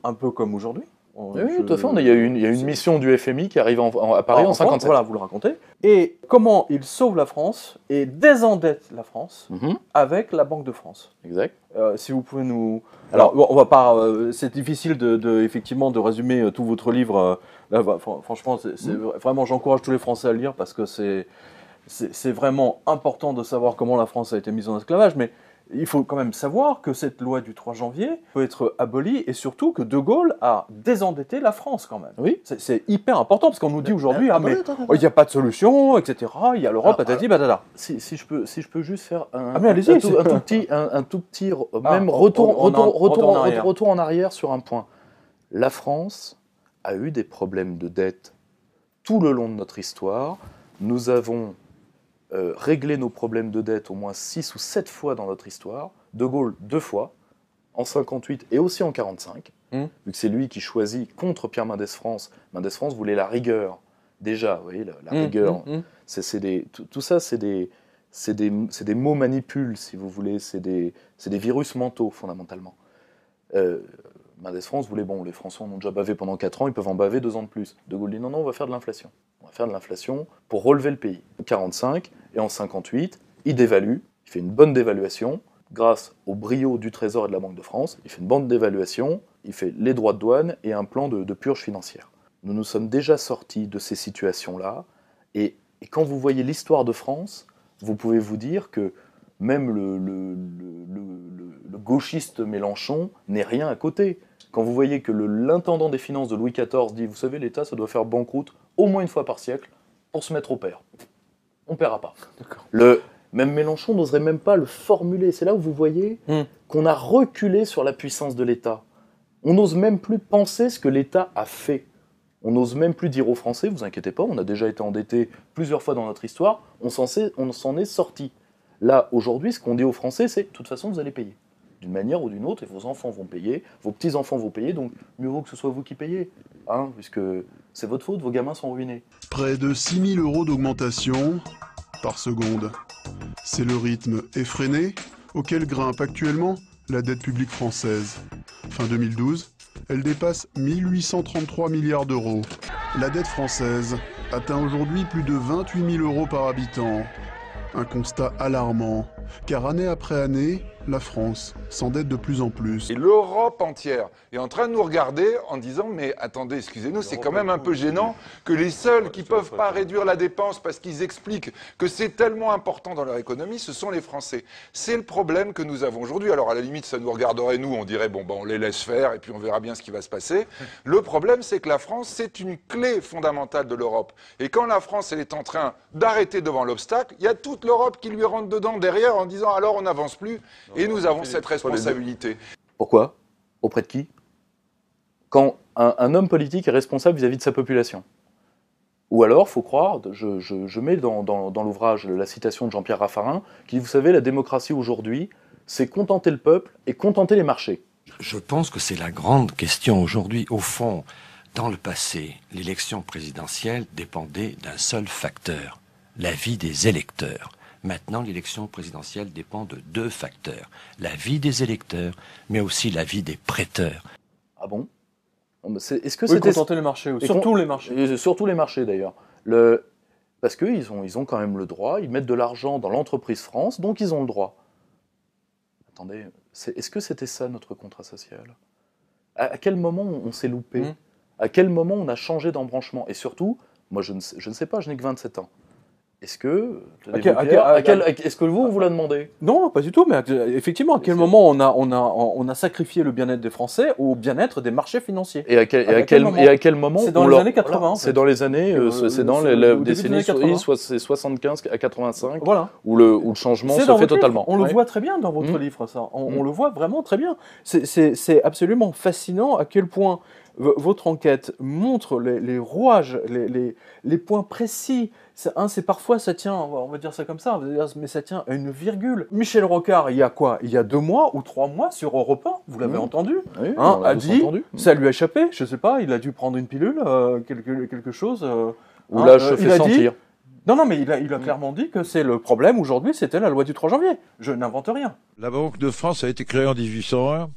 un peu comme aujourd'hui, Oui, tout à fait. Il y a une mission du FMI qui arrive à Paris en 57. Voilà, vous le racontez. Et comment il sauve la France et désendette la France avec la Banque de France. Exact. Si vous pouvez nous... Alors, on va pas... c'est difficile effectivement de résumer tout votre livre. Là, franchement, vraiment, j'encourage tous les Français à le lire parce que c'est vraiment important de savoir comment la France a été mise en esclavage, mais il faut quand même savoir que cette loi du 3 janvier peut être abolie et surtout que De Gaulle a désendetté la France quand même. Oui. C'est hyper important parce qu'on nous dit aujourd'hui il n'y a pas de solution, etc. Il y a l'Europe, patati patata. Si je peux juste faire un tout petit retour en arrière sur un point. La France a eu des problèmes de dette tout le long de notre histoire. Nous avons réglé nos problèmes de dette au moins 6 ou 7 fois dans notre histoire. De Gaulle 2 fois, en 58 et aussi en 45, vu que c'est lui qui choisit contre Pierre Mendès France. Mendès France voulait la rigueur. Déjà, vous voyez, la rigueur. Tout ça, c'est des mots manipules, si vous voulez. C'est des virus mentaux, fondamentalement. Mendès France voulait, bon, les Français en ont déjà bavé pendant 4 ans, ils peuvent en baver 2 ans de plus. De Gaulle dit non, on va faire de l'inflation. On va faire de l'inflation pour relever le pays. En 45 et en 58, il dévalue, il fait une bonne dévaluation, grâce au brio du Trésor et de la Banque de France, il fait une bonne dévaluation, il fait les droits de douane et un plan de purge financière. Nous nous sommes déjà sortis de ces situations-là, et quand vous voyez l'histoire de France, vous pouvez vous dire que même le gauchiste Mélenchon n'est rien à côté. Quand vous voyez que l'intendant des finances de Louis XIV dit « Vous savez, l'État, ça doit faire banqueroute au moins une fois par siècle pour se mettre au pair. » On ne paiera pas. Même Mélenchon n'oserait même pas le formuler. C'est là où vous voyez qu'on a reculé sur la puissance de l'État. On n'ose même plus penser ce que l'État a fait. On n'ose même plus dire aux Français « Vous inquiétez pas, on a déjà été endettés plusieurs fois dans notre histoire, on s'en est sorti. » Là, aujourd'hui, ce qu'on dit aux Français, c'est « De toute façon, vous allez payer. D'une manière ou d'une autre, et vos enfants vont payer, vos petits-enfants vont payer, donc mieux vaut que ce soit vous qui payez. Puisque c'est votre faute, vos gamins sont ruinés. » Près de 6 000 € d'augmentation par seconde. C'est le rythme effréné auquel grimpe actuellement la dette publique française. Fin 2012, elle dépasse 1833 milliards d'euros. La dette française atteint aujourd'hui plus de 28 000 € par habitant. Un constat alarmant, car année après année, la France s'endette de plus en plus. Et l'Europe entière est en train de nous regarder en disant « Mais attendez, excusez-nous, c'est quand même un peu gênant que les seuls qui ne peuvent pas réduire la dépense parce qu'ils expliquent que c'est tellement important dans leur économie, ce sont les Français. » C'est le problème que nous avons aujourd'hui. Alors à la limite, ça nous regarderait nous, on dirait « Bon, on les laisse faire et puis on verra bien ce qui va se passer. » Le problème, c'est que la France, c'est une clé fondamentale de l'Europe. Et quand la France, elle est en train d'arrêter devant l'obstacle, il y a toute l'Europe qui lui rentre dedans derrière en disant « Alors on n'avance plus. » Et nous avons cette responsabilité. Pourquoi? Auprès de qui? Quand un homme politique est responsable vis-à-vis de sa population. Ou alors, il faut croire, je mets dans l'ouvrage la citation de Jean-Pierre Raffarin, qui dit, vous savez, la démocratie aujourd'hui, c'est contenter le peuple et contenter les marchés. Je pense que c'est la grande question aujourd'hui. Au fond, dans le passé, l'élection présidentielle dépendait d'un seul facteur, l'avis des électeurs. Maintenant, l'élection présidentielle dépend de 2 facteurs. L'avis des électeurs, mais aussi l'avis des prêteurs. Ah bon? Est-ce que c'était contenter les marchés, surtout les marchés? Surtout les marchés, d'ailleurs. Parce qu'ils ont quand même le droit, ils mettent de l'argent dans l'entreprise France, donc ils ont le droit. Attendez, est-ce que c'était ça notre contrat social? À quel moment on s'est loupé? À quel moment on a changé d'embranchement? Et surtout, moi je ne sais pas, je n'ai que 27 ans. Est-ce que vous l'a demandé? Non, pas du tout, mais effectivement, à quel moment on a sacrifié le bien-être des Français au bien-être des marchés financiers? Et à quel moment? C'est dans les années 80. C'est dans les années, c'est dans la décennie 75 à 85, voilà. où le changement se fait totalement. On le voit très bien dans votre livre, ça. On le voit vraiment très bien. C'est absolument fascinant à quel point votre enquête montre les rouages, les points précis. C'est parfois, ça tient, on va dire ça comme ça, mais ça tient à une virgule. Michel Rocard, il y a quoi? Il y a 2 mois ou 3 mois sur Europe 1, vous l'avez entendu, a dit, ça lui a échappé, je sais pas, il a dû prendre une pilule, quelque chose. Ou là, je fais sentir. Non, mais il a clairement dit que c'est le problème aujourd'hui, c'était la loi du 3 janvier. Je n'invente rien. La Banque de France a été créée en 1801.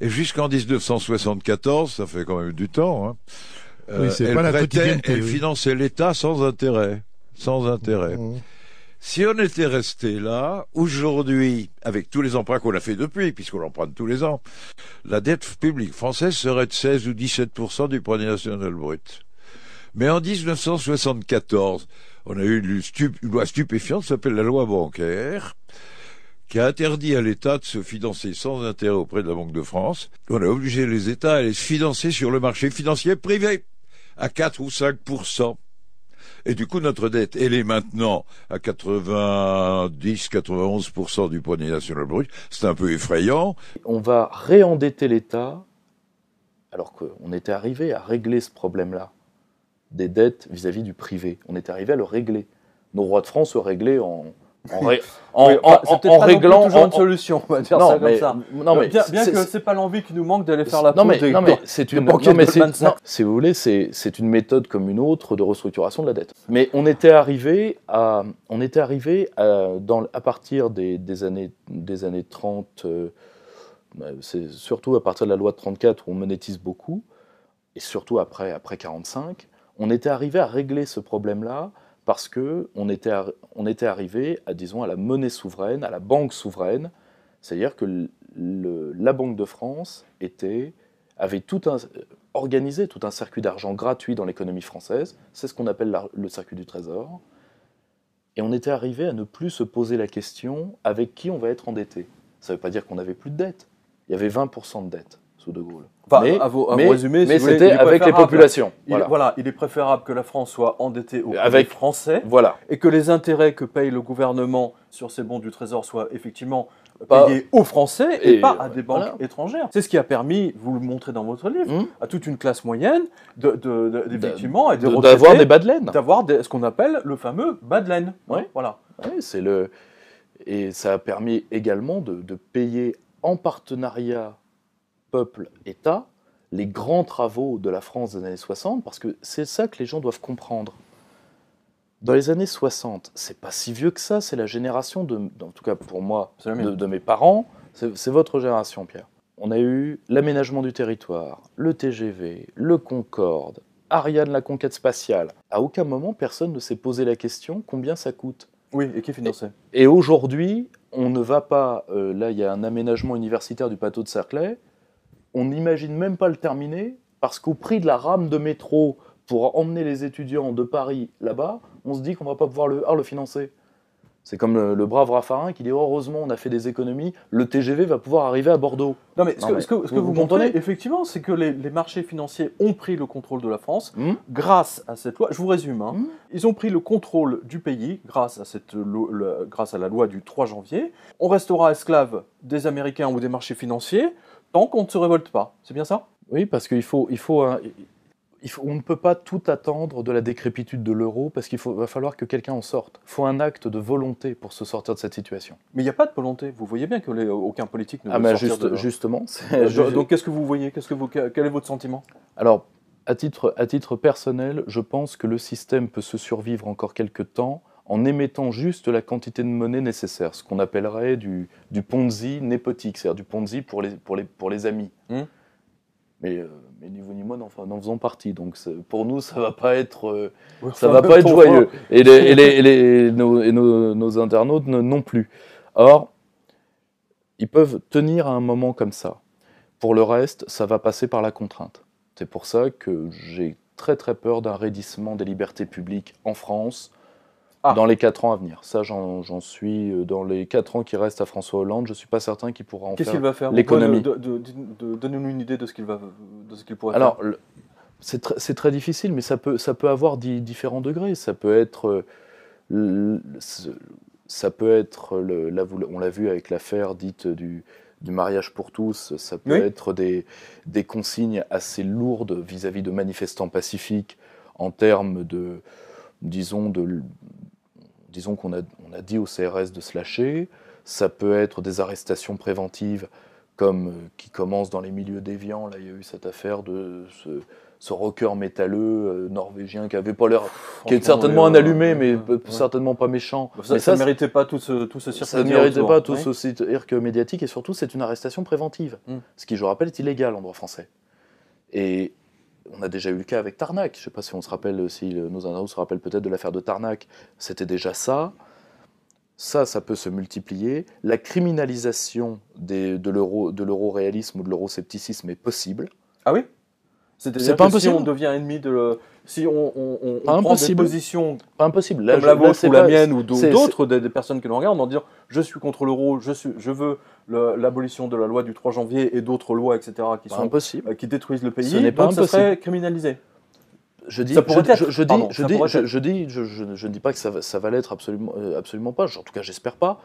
Et jusqu'en 1974, ça fait quand même du temps, hein, oui, c'est pas la quotidienneté, elle finançait l'État sans intérêt. Sans intérêt. Si on était resté là, aujourd'hui, avec tous les emprunts qu'on a fait depuis, puisqu'on emprunte tous les ans, la dette publique française serait de 16 ou 17% du produit national brut. Mais en 1974, on a eu une loi stupéfiante qui s'appelle la loi bancaire, qui a interdit à l'État de se financer sans intérêt auprès de la Banque de France. On a obligé les États à aller se financer sur le marché financier privé à 4 ou 5%. Et du coup, notre dette, elle est maintenant à 90-91% du produit national brut. C'est un peu effrayant. On va réendetter l'État, alors qu'on était arrivé à régler ce problème-là, des dettes vis-à-vis du privé. On était arrivé à le régler. Nos rois de France se réglaient en réglant toujours une solution, on va dire ça comme ça. Bien que c'est pas l'envie qui nous manque d'aller faire la pause si vous voulez, c'est une méthode comme une autre de restructuration de la dette. Mais on était arrivé à partir des années 30, c'est surtout à partir de la loi de 34 où on monétise beaucoup, et surtout après 45, on était arrivé à régler ce problème-là. Parce qu'on était arrivé à, disons, à la monnaie souveraine, à la banque souveraine, c'est-à-dire que la Banque de France avait organisé tout un circuit d'argent gratuit dans l'économie française, c'est ce qu'on appelle le circuit du trésor, et on était arrivé à ne plus se poser la question avec qui on va être endetté. Ça ne veut pas dire qu'on n'avait plus de dette, il y avait 20% de dette sous De Gaulle. Enfin, à vous résumer, mais c'était avec les populations. Il est préférable que la France soit endettée auprès des Français, et que les intérêts que paye le gouvernement sur ces bons du Trésor soient effectivement payés aux Français et pas à des banques étrangères. C'est ce qui a permis, vous le montrez dans votre livre, à toute une classe moyenne effectivement, et d'avoir des bas de laine, d'avoir ce qu'on appelle le fameux bas de laine. Voilà. Et ça a permis également de payer en partenariat peuple-État, les grands travaux de la France des années 60, parce que c'est ça que les gens doivent comprendre. Dans les années 60, c'est pas si vieux que ça, c'est la génération en tout cas pour moi, de mes parents, c'est votre génération, Pierre. On a eu l'aménagement du territoire, le TGV, le Concorde, Ariane, la conquête spatiale. À aucun moment, personne ne s'est posé la question combien ça coûte. Oui, et qui finançait. Et aujourd'hui, on ne va pas... là, il y a un aménagement universitaire du plateau de Cerclay. On n'imagine même pas le terminer parce qu'au prix de la rame de métro pour emmener les étudiants de Paris là-bas, on se dit qu'on ne va pas pouvoir le financer. C'est comme le brave Raffarin qui dit « Heureusement, on a fait des économies, le TGV va pouvoir arriver à Bordeaux. » Non, mais ce que vous montrez, effectivement, c'est que les marchés financiers ont pris le contrôle de la France grâce à cette loi. Je vous résume. Ils ont pris le contrôle du pays grâce à la loi du 3 janvier. On restera esclave des Américains ou des marchés financiers tant qu'on ne se révolte pas. C'est bien ça? Oui, parce qu'on ne peut pas tout attendre de la décrépitude de l'euro, parce va falloir que quelqu'un en sorte. Il faut un acte de volonté pour se sortir de cette situation. Mais il n'y a pas de volonté. Vous voyez bien qu'aucun politique ne veut sortir de... Justement. Donc qu'est-ce que vous voyez? Quel est votre sentiment? Alors, à titre personnel, je pense que le système peut se survivre encore quelques temps en émettant juste la quantité de monnaie nécessaire, ce qu'on appellerait du Ponzi népotique, c'est-à-dire du Ponzi pour les amis. Mais ni vous ni moi n'en faisons partie, donc pour nous ça va pas être joyeux, et nos internautes non plus. Or, ils peuvent tenir à un moment comme ça. Pour le reste, ça va passer par la contrainte. C'est pour ça que j'ai très très peur d'un raidissement des libertés publiques en France dans les 4 ans à venir. Ça, j'en suis dans les 4 ans qui restent à François Hollande. Je ne suis pas certain qu'il pourra en faire l'économie. Donnez-nous une idée de ce qu'il pourrait faire. Alors, c'est très difficile, mais ça peut avoir différents degrés. Ça peut être... on l'a vu avec l'affaire dite du mariage pour tous, ça peut être des consignes assez lourdes vis-à-vis de manifestants pacifiques en termes de... Disons qu'on a dit au CRS de se lâcher. Ça peut être des arrestations préventives qui commencent dans les milieux déviants. Là, il y a eu cette affaire de ce rocker métalleux norvégien qui avait pas l'air, qui est certainement un allumé, mais certainement pas méchant. Ça ne méritait pas tout ce cirque. Ça ne méritait pas tout ce cirque médiatique, et surtout c'est une arrestation préventive, ce qui, je rappelle, est illégal en droit français. Et on a déjà eu le cas avec Tarnac. Je ne sais pas si on se rappelle, si nos internautes se rappellent peut-être de l'affaire de Tarnac. C'était déjà ça. Ça peut se multiplier. La criminalisation de l'euroréalisme ou de l'euroscepticisme est possible. Ah oui? C'est-à-dire pas que impossible. si on devient ennemi si on prend des positions pas impossible. Là, comme la vôtre ou la mienne ou d'autres, des personnes qui nous regardent, en dire je suis contre l'euro, je veux l'abolition de la loi du 3 janvier et d'autres lois, etc., qui détruisent le pays, Ce n'est pas donc impossible. ça serait criminalisé. Je dis, ça pourrait être. Je ne dis pas que ça va l'être, absolument pas. En tout cas, j'espère pas.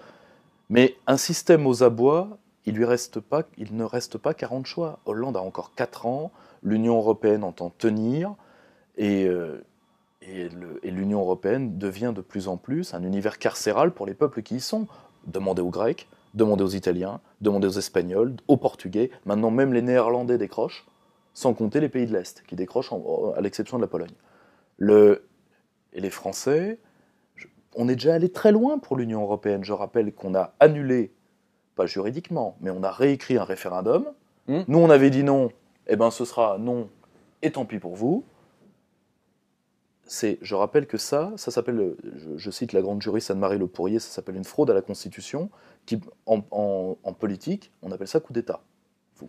Mais un système aux abois, il ne reste pas 40 choix. Hollande a encore 4 ans. L'Union européenne entend tenir. Et l'Union européenne devient de plus en plus un univers carcéral pour les peuples qui y sont. Demandez aux Grecs, demandez aux Italiens, demandez aux Espagnols, aux Portugais. Maintenant, même les Néerlandais décrochent. Sans compter les pays de l'Est, qui décrochent à l'exception de la Pologne. Et les Français, on est déjà allé très loin pour l'Union européenne. Je rappelle qu'on a annulé, pas juridiquement, mais on a réécrit un référendum. Nous, on avait dit non, eh ben ce sera non, et tant pis pour vous. Je rappelle que ça s'appelle, je cite la grande juriste Anne-Marie Le Pourrier, ça s'appelle une fraude à la Constitution, qui, en politique, on appelle ça coup d'État.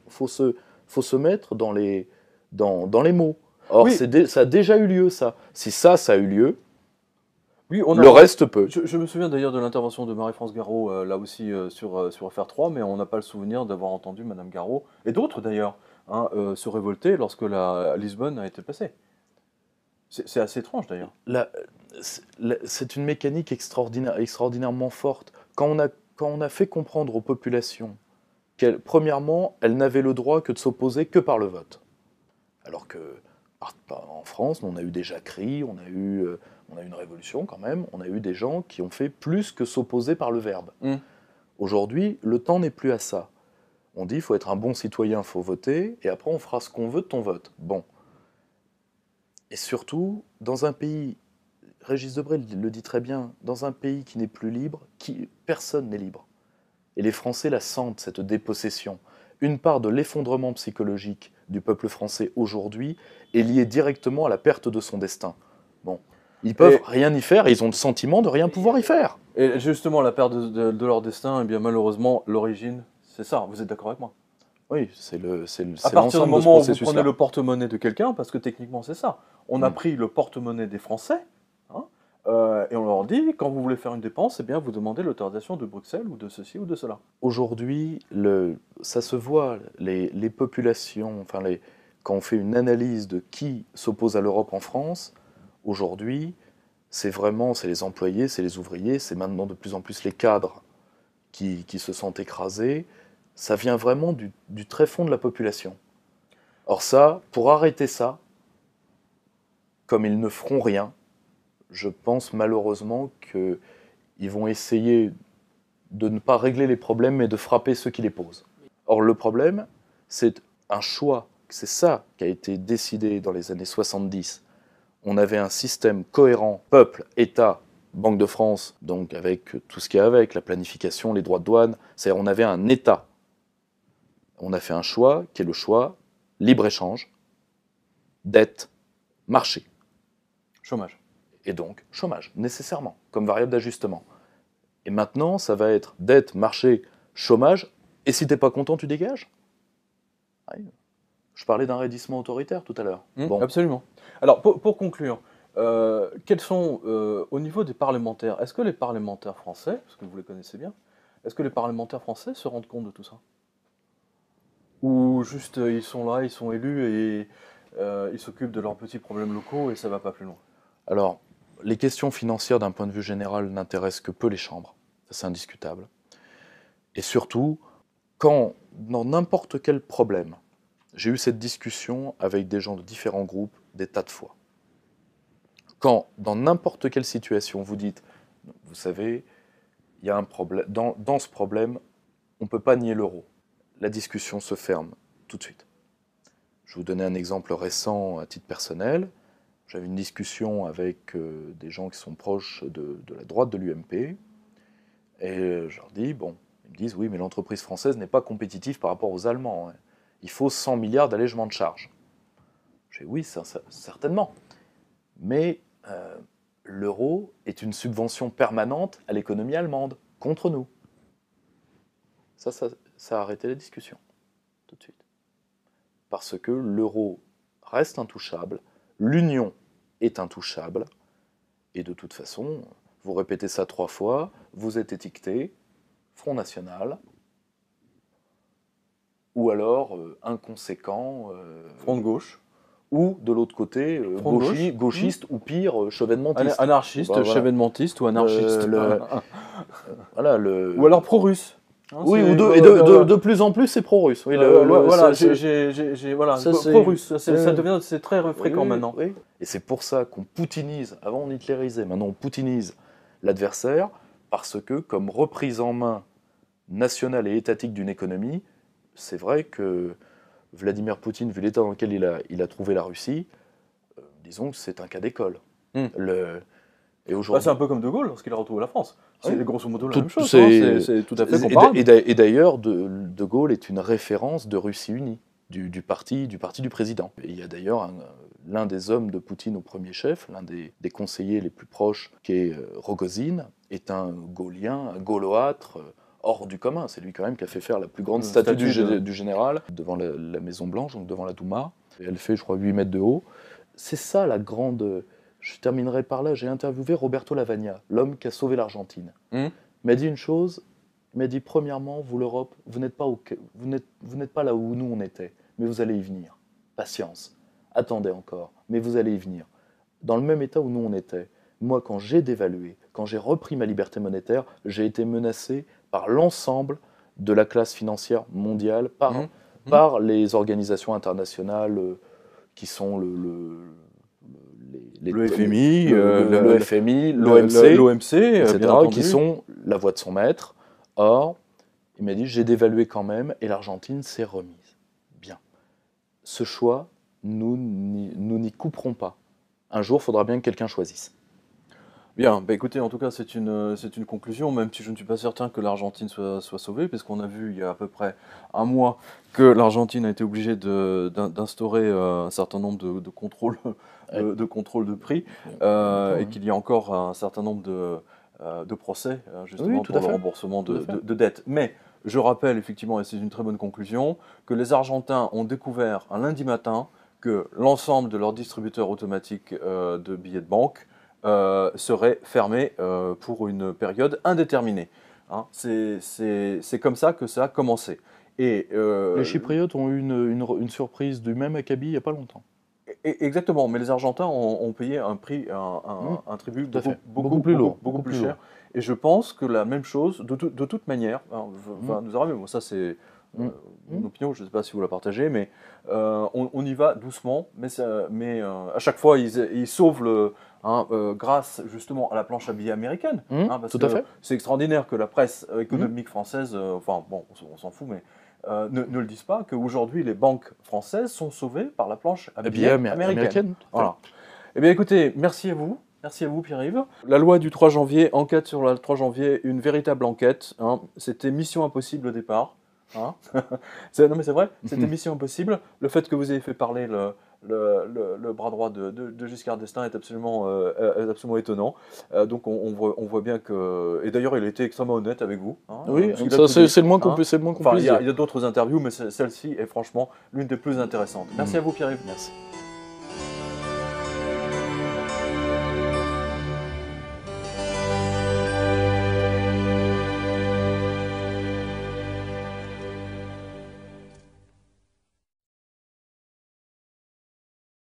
Faut se mettre dans les mots. Or, oui. Ça a déjà eu lieu, ça. Si ça a eu lieu, oui, le reste peut. Je me souviens d'ailleurs de l'intervention de Marie-France Garot, là aussi, sur Affaire 3, mais on n'a pas le souvenir d'avoir entendu Madame Garot, et d'autres d'ailleurs, se révolter lorsque la Lisbonne a été passée. C'est assez étrange d'ailleurs. C'est une mécanique extraordinairement forte. Quand on a fait comprendre aux populations premièrement, elles n'avaient le droit que de s'opposer que par le vote. Alors que en France, on a eu des jacqueries, on a eu une révolution quand même, on a eu des gens qui ont fait plus que s'opposer par le verbe. Aujourd'hui, le temps n'est plus à ça. On dit il faut être un bon citoyen, il faut voter, et après on fera ce qu'on veut de ton vote. Bon. Et surtout, dans un pays, Régis Debray le dit très bien, dans un pays qui n'est plus libre, personne n'est libre. Et les Français la sentent, cette dépossession. Une part de l'effondrement psychologique du peuple français aujourd'hui est liée directement à la perte de son destin. Bon, ils peuvent rien y faire et ils ont le sentiment de rien pouvoir y faire. Et justement, la perte de leur destin, eh bien malheureusement, l'origine, c'est ça. Vous êtes d'accord avec moi? Oui, c'est l'ensemble de ce processus-là. À partir du moment où vous prenez le porte-monnaie de quelqu'un, parce que techniquement c'est ça, on a pris le porte-monnaie des Français, et on leur dit, quand vous voulez faire une dépense, eh bien, vous demandez l'autorisation de Bruxelles ou de ceci ou de cela. Aujourd'hui, ça se voit, les populations, quand on fait une analyse de qui s'oppose à l'Europe en France, aujourd'hui, c'est les employés, c'est les ouvriers, c'est maintenant de plus en plus les cadres qui se sentent écrasés. Ça vient vraiment du tréfonds de la population. Or ça, pour arrêter ça, comme ils ne feront rien, je pense malheureusement qu'ils vont essayer de ne pas régler les problèmes, mais de frapper ceux qui les posent. Or, le problème, c'est un choix. C'est ça qui a été décidé dans les années 70. On avait un système cohérent, peuple, État, Banque de France, donc avec tout ce qu'il y a avec, la planification, les droits de douane. C'est-à-dire on avait un État. On a fait un choix qui est le choix libre-échange, dette, marché. Chômage. Et donc, chômage, nécessairement, comme variable d'ajustement. Et maintenant, ça va être dette, marché, chômage, et si t'es pas content, tu dégages. Je parlais d'un raidissement autoritaire tout à l'heure. Absolument. Alors, pour conclure, quels sont, au niveau des parlementaires, est-ce que les parlementaires français, parce que vous les connaissez bien, est-ce que les parlementaires français se rendent compte de tout ça? Ou juste, ils sont là, ils sont élus, et ils s'occupent de leurs petits problèmes locaux, et ça va pas plus loin? Alors, les questions financières d'un point de vue général n'intéressent que peu les chambres, ça c'est indiscutable. Et surtout, quand dans n'importe quel problème, j'ai eu cette discussion avec des gens de différents groupes des tas de fois. Quand dans n'importe quelle situation vous dites, vous savez, il y a un problème, dans ce problème, on ne peut pas nier l'euro. La discussion se ferme tout de suite. Je vais vous donner un exemple récent à titre personnel. J'avais une discussion avec des gens qui sont proches de la droite de l'UMP. Et je leur dis, bon, ils me disent, oui, mais l'entreprise française n'est pas compétitive par rapport aux Allemands. Hein. Il faut 100 milliards d'allègement de charges. Je dis, oui, certainement. Mais l'euro est une subvention permanente à l'économie allemande, contre nous. Ça a arrêté la discussion, tout de suite. Parce que l'euro reste intouchable, l'union est intouchable, et de toute façon, vous répétez ça 3 fois, vous êtes étiqueté Front National, ou alors inconséquent... Front de gauche. Ou de l'autre côté, gauchiste, ou pire, chevènementiste. Anarchiste, chevènementiste ou anarchiste. Voilà, ou alors pro-russe. Hein, oui, et de plus en plus, c'est pro-russe. Oui, voilà, pro-russe, c'est très fréquent maintenant. Oui. Et c'est pour ça qu'on poutinise, avant on hitlérisait, maintenant on poutinise l'adversaire, parce que comme reprise en main nationale et étatique d'une économie, c'est vrai que Vladimir Poutine, vu l'état dans lequel il a trouvé la Russie, disons que c'est un cas d'école. Et aujourd'hui, c'est un peu comme De Gaulle lorsqu'il a retrouvé la France. C'est grosso modo la même chose. C'est tout à fait comparable. Et d'ailleurs, de Gaulle est une référence de Russie unie, du parti du président. Et il y a d'ailleurs l'un des hommes de Poutine au premier chef, l'un des conseillers les plus proches, qui est Rogozine, est un Gaullien, un gauloâtre, hors du commun. C'est lui quand même qui a fait faire la plus grande statue du général devant la Maison Blanche, donc devant la Douma. Et elle fait, je crois, 8 mètres de haut. C'est ça la grande... Je terminerai par là. J'ai interviewé Roberto Lavagna, l'homme qui a sauvé l'Argentine. Il m'a dit une chose. Il m'a dit, premièrement, vous l'Europe, vous n'êtes pas là où nous on était, mais vous allez y venir. Patience. Attendez encore, mais vous allez y venir. Dans le même état où nous on était, moi quand j'ai dévalué, quand j'ai repris ma liberté monétaire, j'ai été menacé par l'ensemble de la classe financière mondiale, par les organisations internationales qui sont le FMI, le FMI, l'OMC, etc., qui sont la voix de son maître. Or, il m'a dit, j'ai dévalué quand même, et l'Argentine s'est remise. Bien. Ce choix, nous n'y couperons pas. Un jour, il faudra bien que quelqu'un choisisse. Bien, écoutez, en tout cas, c'est une conclusion, même si je ne suis pas certain que l'Argentine soit sauvée, puisqu'on a vu il y a à peu près un mois que l'Argentine a été obligée d'instaurer un certain nombre de contrôles de prix, et qu'il y a encore un certain nombre de procès, justement, pour le remboursement de dettes. Mais je rappelle, effectivement, et c'est une très bonne conclusion, que les Argentins ont découvert un lundi matin que l'ensemble de leurs distributeurs automatiques de billets de banque serait fermé pour une période indéterminée. Hein, c'est comme ça que ça a commencé. Et, les Chypriotes ont eu une surprise du même acabit il n'y a pas longtemps. Exactement, mais les Argentins ont payé un prix, un tribut beaucoup plus lourd, beaucoup plus cher. Et je pense que la même chose, de toute manière, nous arrivons, ça c'est une opinion, je ne sais pas si vous la partagez, mais on y va doucement, mais à chaque fois ils sauvent grâce justement à la planche à billets américaine. Parce que c'est extraordinaire que la presse économique française, on s'en fout, mais ne le disent pas, qu'aujourd'hui les banques françaises sont sauvées par la planche à billets américaine. Voilà. Eh bien écoutez, merci à vous. Merci à vous, Pierre-Yves. La loi du 3 janvier, enquête sur le 3 janvier, une véritable enquête. C'était mission impossible au départ. Non mais c'est vrai, c'était mission impossible. Le fait que vous ayez fait parler le bras droit de Giscard d'Estaing est absolument étonnant. Donc on voit bien que... Et d'ailleurs, il était extrêmement honnête avec vous. Oui, c'est le moins qu'on puisse dire. Il y a d'autres interviews, mais celle-ci est franchement l'une des plus intéressantes. Merci à vous, Pierre-Yves. Merci.